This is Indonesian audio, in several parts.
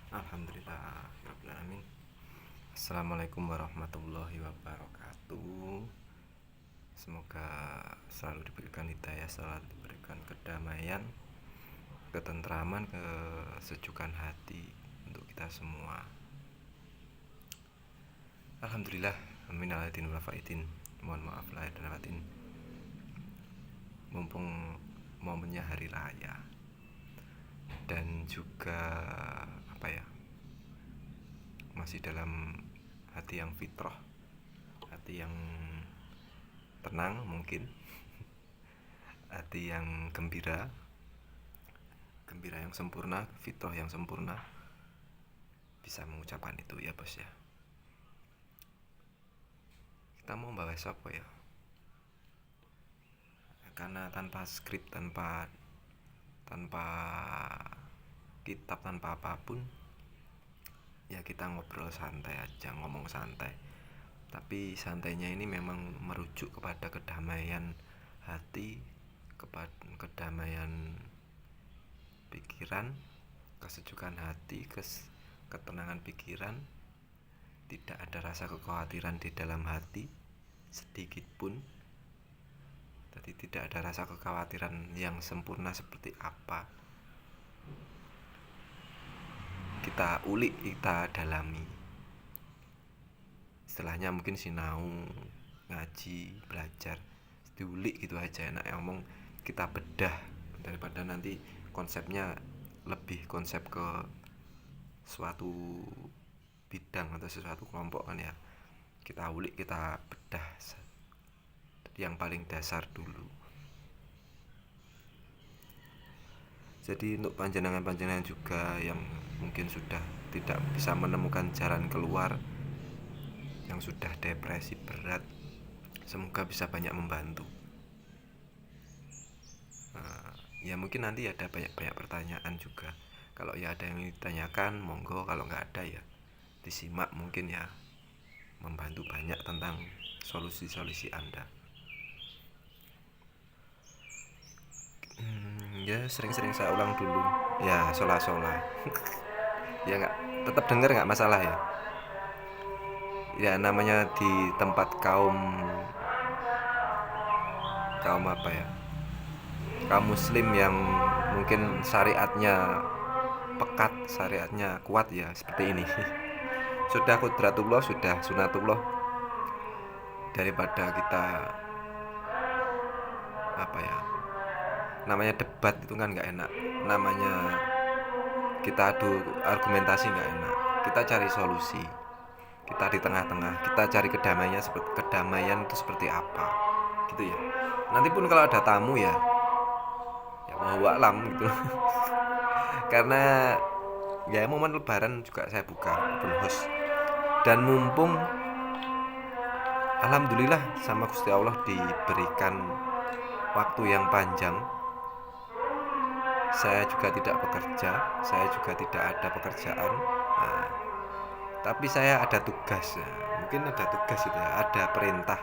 Alhamdulillah Rabbil Alamin. Assalamualaikum warahmatullahi wabarakatuh. Semoga selalu diberikan hidayah, selalu diberikan kedamaian, ketentraman, kesejukan hati untuk kita semua. Alhamdulillah, minal aidin wal faidin. Mohon maaf lahir dan batin. Mumpung momennya hari raya dan juga masih dalam hati yang fitrah, hati yang tenang mungkin, hati yang gembira yang sempurna, fitrah yang sempurna, bisa mengucapkan itu ya bos ya. Kita mau bahas apa ya? Karena tanpa skrip, tanpa kitab, tanpa apapun, ya kita ngobrol santai aja, ngomong santai. Tapi santainya ini memang merujuk kepada kedamaian hati, kepada kedamaian pikiran, kesejukan hati, ketenangan pikiran. Tidak ada rasa kekhawatiran di dalam hati sedikit pun. Jadi tidak ada rasa kekhawatiran yang sempurna seperti apa. Kita ulik, kita dalami. Istilahnya mungkin sinau, ngaji, belajar, diulik gitu aja, enak ngomong, kita bedah daripada nanti konsepnya lebih konsep ke suatu bidang atau sesuatu kelompok kan ya. Kita ulik, kita bedah yang paling dasar dulu. Jadi untuk panjenengan juga yang mungkin sudah tidak bisa menemukan jalan keluar, yang sudah depresi berat, semoga bisa banyak membantu. Ya mungkin nanti ada banyak pertanyaan juga. Kalau ya ada yang ditanyakan, monggo. Kalau nggak ada ya disimak, mungkin ya membantu banyak tentang solusi-solusi Anda. Ya sering-sering saya ulang dulu. Ya sola-sola. Ya nggak, tetap denger nggak masalah ya. Ya namanya di tempat kaum apa ya, kaum muslim yang mungkin syariatnya pekat, syariatnya kuat ya seperti ini. Sudah kudratullah, sudah sunatullah, daripada kita namanya debat itu kan nggak enak, namanya kita adu argumentasi nggak enak. Kita cari solusi, kita di tengah-tengah, kita cari kedamaian itu seperti apa gitu ya. Nanti pun kalau ada tamu ya wallahu alam gitu. Karena ya momen lebaran juga saya buka open house, dan mumpung alhamdulillah sama Gusti Allah diberikan waktu yang panjang. Saya juga tidak bekerja, saya juga tidak ada pekerjaan. Nah, tapi saya ada tugas ya. Mungkin ada tugas itu ya, ada perintah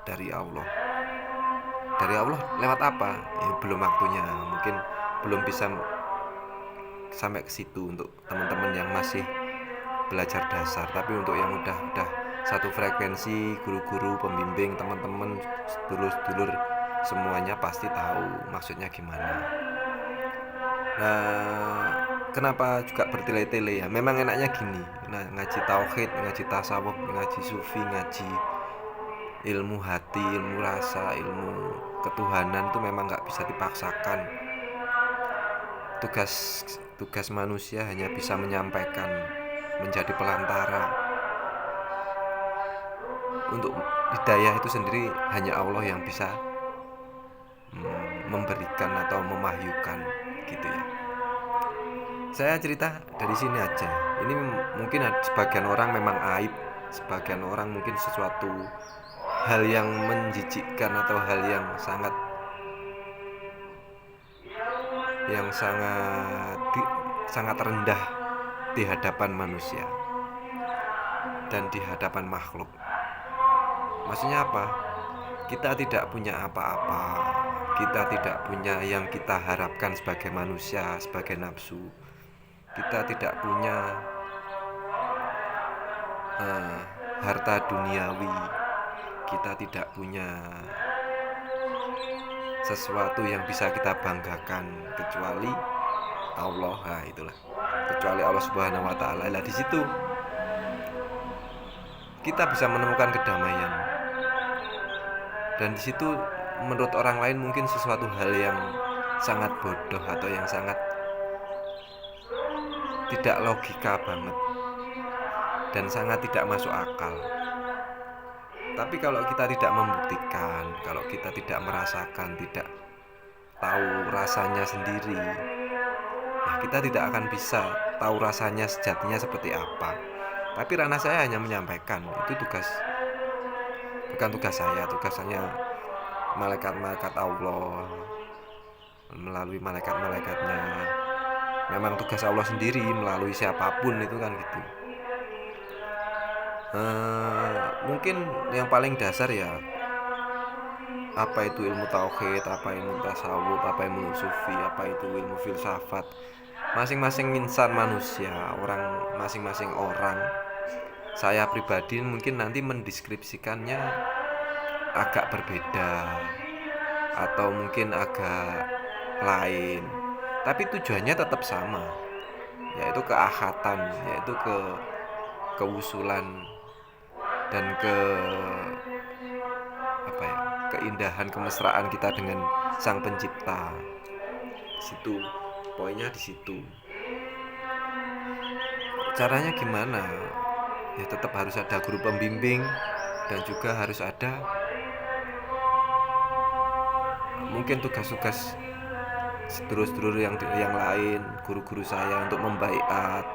dari Allah. Dari Allah lewat apa? Ya, belum waktunya, mungkin belum bisa sampai ke situ untuk teman-teman yang masih belajar dasar. Tapi untuk yang udah satu frekuensi, guru-guru, pembimbing, teman-teman, sedulur-sedulur semuanya pasti tahu maksudnya gimana. Nah, kenapa juga bertele-tele ya? Memang enaknya gini, ngaji tauhid, ngaji tasawuf, ngaji sufi, ngaji ilmu hati, ilmu rasa, ilmu ketuhanan itu memang nggak bisa dipaksakan. Tugas manusia hanya bisa menyampaikan, menjadi pelantara. Untuk hidayah itu sendiri hanya Allah yang bisa memberikan atau memahyukan gitu ya. Saya cerita dari sini aja. Ini mungkin sebagian orang memang aib, sebagian orang mungkin sesuatu hal yang menjijikkan atau hal yang sangat rendah di hadapan manusia dan di hadapan makhluk. Maksudnya apa? Kita tidak punya apa-apa, kita tidak punya yang kita harapkan sebagai manusia, sebagai nafsu. kita tidak punya harta duniawi, kita tidak punya sesuatu yang bisa kita banggakan kecuali Allah. Nah, itulah, kecuali Allah Subhanahu wa taala. Lah di situ kita bisa menemukan kedamaian. Dan di situ menurut orang lain mungkin sesuatu hal yang sangat bodoh atau yang sangat tidak logika banget dan sangat tidak masuk akal. Tapi kalau kita tidak membuktikan, kalau kita tidak merasakan, tidak tahu rasanya sendiri, ya kita tidak akan bisa tahu rasanya sejatinya seperti apa. Tapi Rana saya hanya menyampaikan, itu bukan tugas saya malaikat-malaikat Allah melalui malaikat-malaikatnya. Memang tugas Allah sendiri melalui siapapun itu kan gitu. Mungkin yang paling dasar ya, apa itu ilmu tauhid, apa ilmu tasawuf, apa ilmu sufi, apa itu ilmu filsafat. Masing-masing insan manusia, masing-masing orang, saya pribadi mungkin nanti mendeskripsikannya agak berbeda atau mungkin agak lain, tapi tujuannya tetap sama, yaitu keahatan, yaitu keusulan dan keindahan, kemesraan kita dengan Sang Pencipta. Situ poinnya, di situ. Caranya gimana? Ya tetap harus ada guru pembimbing dan juga harus ada mungkin tugas-tugas sedulur-sedulur yang lain, guru-guru saya untuk membaiat,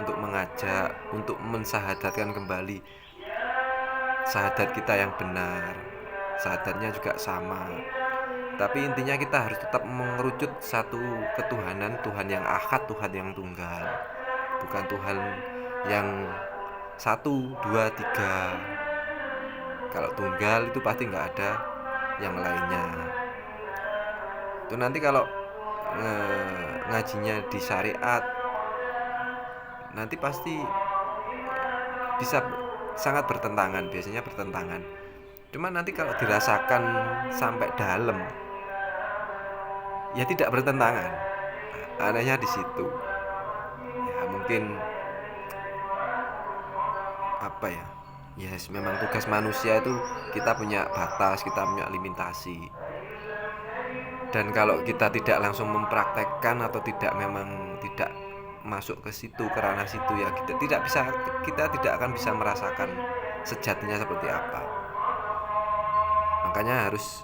untuk mengajak, untuk mensahadatkan kembali syahadat kita yang benar. Syahadatnya juga sama. Tapi intinya kita harus tetap mengerucut satu ketuhanan, Tuhan yang ahad, Tuhan yang tunggal. Bukan Tuhan yang 1, 2, 3. Kalau tunggal itu pasti nggak ada yang lainnya. Itu nanti kalau ngajinya di syariat, nanti pasti bisa sangat bertentangan, biasanya bertentangan. Cuma nanti kalau dirasakan sampai dalam, ya tidak bertentangan. Anehnya di situ. Ya mungkin apa ya? Yes, memang tugas manusia itu kita punya batas, kita punya limitasi. Dan kalau kita tidak langsung mempraktekkan atau tidak masuk ke situ, ke ranah situ, ya kita tidak akan bisa merasakan sejatinya seperti apa. Makanya harus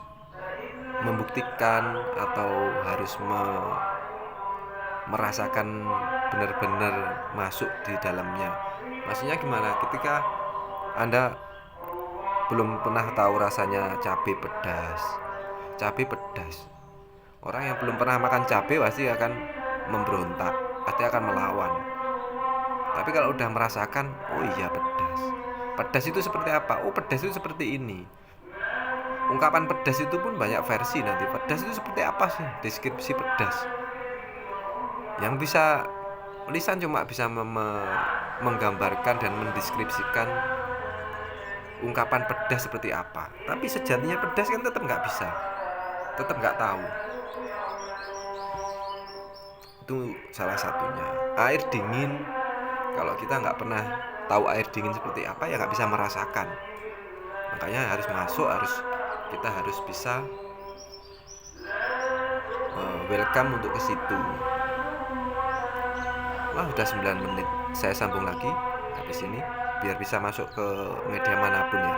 membuktikan atau harus merasakan benar-benar masuk di dalamnya. Maksudnya gimana? Ketika Anda belum pernah tahu rasanya cabai pedas, orang yang belum pernah makan cabai pasti akan memberontak, pasti akan melawan. Tapi kalau udah merasakan, oh iya pedas itu seperti apa? Oh pedas itu seperti ini. Ungkapan pedas itu pun banyak versi nanti. Pedas itu seperti apa sih? Deskripsi pedas. Yang bisa lisan cuma bisa menggambarkan dan mendeskripsikan ungkapan pedas seperti apa. Tapi sejatinya pedas kan tetap nggak bisa, tetap nggak tahu. Itu salah satunya. Air dingin, kalau kita nggak pernah tahu air dingin seperti apa, ya nggak bisa merasakan. Makanya harus masuk, kita harus bisa welcome untuk ke situ. Wah, udah 9 menit. Saya sambung lagi habis ini biar bisa masuk ke media manapun ya.